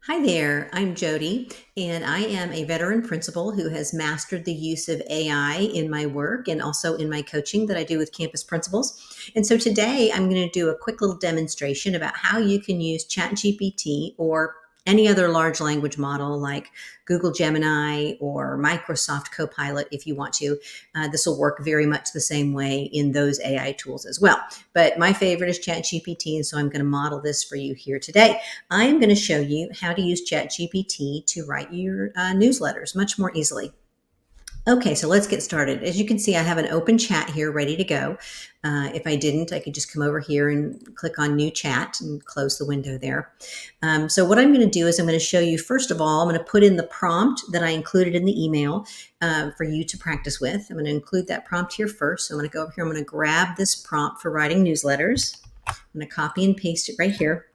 Hi there, I'm Jody, and I am a veteran principal who has mastered the use of AI in my work and also in my coaching that I do with campus principals. And so today I'm going to do a quick little demonstration about how you can use Chat GPT or any other large language model like Google Gemini or Microsoft Copilot if you want to. This will work very much the same way in those AI tools as well. But my favorite is Chat GPT, and so I'm going to model this for you here today. I am going to show you how to use Chat GPT to write your newsletters much more easily. Okay, so let's get started. As you can see, I have an open chat here ready to go. If I didn't, I could just come over here and click on New Chat and close the window there. So what I'm going to do is I'm going to show you, first of all, I'm going to put in the prompt that I included in the email for you to practice with. I'm going to include that prompt here first. So I'm going to go over here. I'm going to grab this prompt for writing newsletters. I'm going to copy and paste it right here.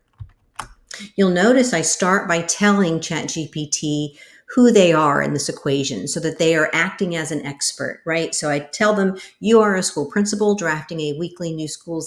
You'll notice I start by telling ChatGPT who they are in this equation so that they are acting as an expert, right? So I tell them, you are a school principal drafting a weekly school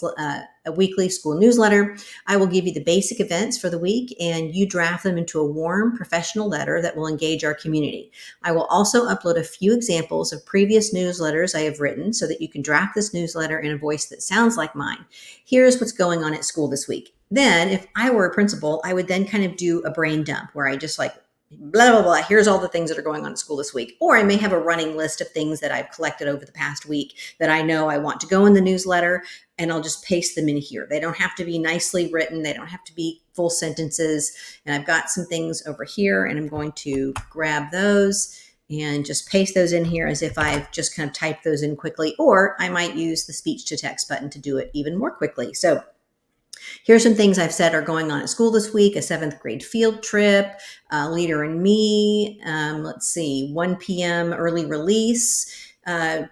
newsletter. I will give you the basic events for the week and you draft them into a warm professional letter that will engage our community. I will also upload a few examples of previous newsletters I have written so that you can draft this newsletter in a voice that sounds like mine. Here's what's going on at school this week. Then if I were a principal, I would then kind of do a brain dump where I just like, blah, blah, blah. Here's all the things that are going on at school this week. Or I may have a running list of things that I've collected over the past week that I know I want to go in the newsletter, and I'll just paste them in here. They don't have to be nicely written. They don't have to be full sentences. And I've got some things over here, and I'm going to grab those and just paste those in here as if I've just kind of typed those in quickly. Or I might use the speech to text button to do it even more quickly. So here's some things I've said are going on at school this week: a 7th grade field trip, Leader and Me, let's see, 1 p.m. early release,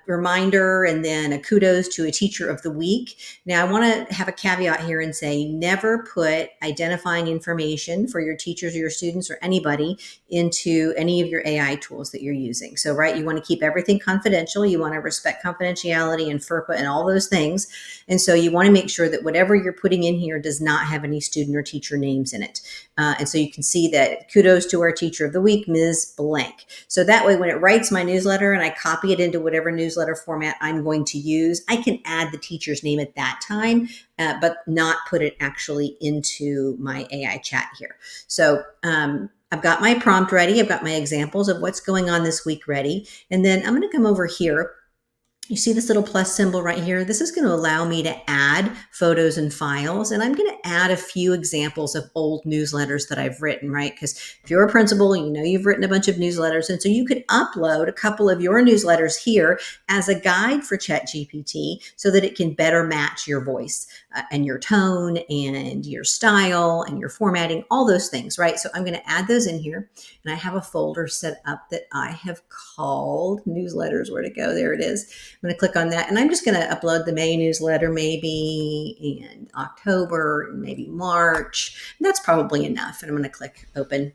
reminder, and then a kudos to a teacher of the week. Now, I want to have a caveat here and say never put identifying information for your teachers or your students or anybody into any of your AI tools that you're using. So, right, you want to keep everything confidential. You want to respect confidentiality and FERPA and all those things. And so you want to make sure that whatever you're putting in here does not have any student or teacher names in it. And so you can see that kudos to our teacher of the week, Ms. Blank. So that way, when it writes my newsletter and I copy it into whatever newsletter format I'm going to use, I can add the teacher's name at that time, but not put it actually into my AI chat here. So I've got my prompt ready. I've got my examples of what's going on this week ready. And then I'm going to come over here. You see this little plus symbol right here? This is going to allow me to add photos and files, and I'm going to add a few examples of old newsletters that I've written, right? Because if you're a principal, you know you've written a bunch of newsletters, and so you could upload a couple of your newsletters here as a guide for ChatGPT so that it can better match your voice and your tone and your style and your formatting, all those things, right? So I'm going to add those in here, and I have a folder set up that I have called newsletters. Where'd it go? There it is. I'm going to click on that, and I'm just going to upload the May newsletter maybe, and October, and maybe March. And that's probably enough. And I'm going to click open.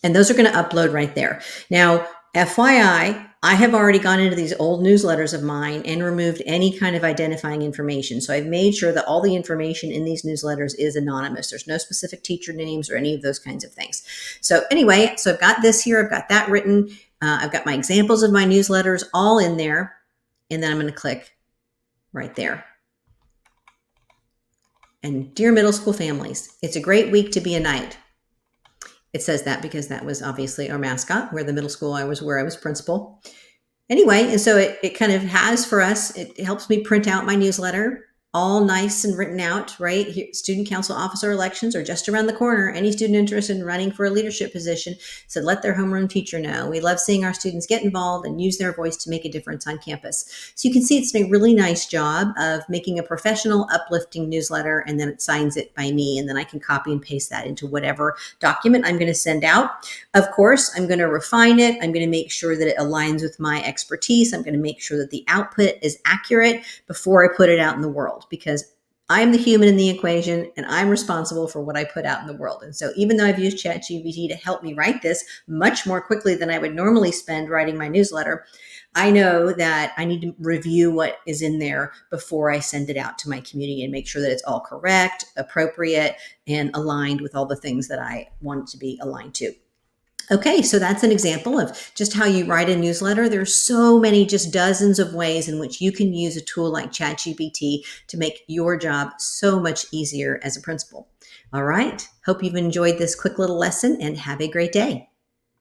And those are going to upload right there. Now, FYI, I have already gone into these old newsletters of mine and removed any kind of identifying information. So I've made sure that all the information in these newsletters is anonymous. There's no specific teacher names or any of those kinds of things. So anyway, so I've got this here. I've got that written. I've got my examples of my newsletters all in there. And then I'm going to click right there. And dear middle school families, it's a great week to be a knight. It says that because that was obviously our mascot, where the middle school I was principal. Anyway, and so it kind of has for us, it helps me print out my newsletter, all nice and written out, right? Here, student council officer elections are just around the corner. Any student interested in running for a leadership position said, let their homeroom teacher know. We love seeing our students get involved and use their voice to make a difference on campus. So you can see it's done a really nice job of making a professional, uplifting newsletter, and then it signs it by me. And then I can copy and paste that into whatever document I'm going to send out. Of course, I'm going to refine it. I'm going to make sure that it aligns with my expertise. I'm going to make sure that the output is accurate before I put it out in the world, because I'm the human in the equation and I'm responsible for what I put out in the world. And so even though I've used Chat GPT to help me write this much more quickly than I would normally spend writing my newsletter, I know that I need to review what is in there before I send it out to my community and make sure that it's all correct, appropriate, and aligned with all the things that I want it to be aligned to. Okay, so that's an example of just how you write a newsletter. There's so many, just dozens of ways in which you can use a tool like ChatGPT to make your job so much easier as a principal. All right, hope you've enjoyed this quick little lesson and have a great day.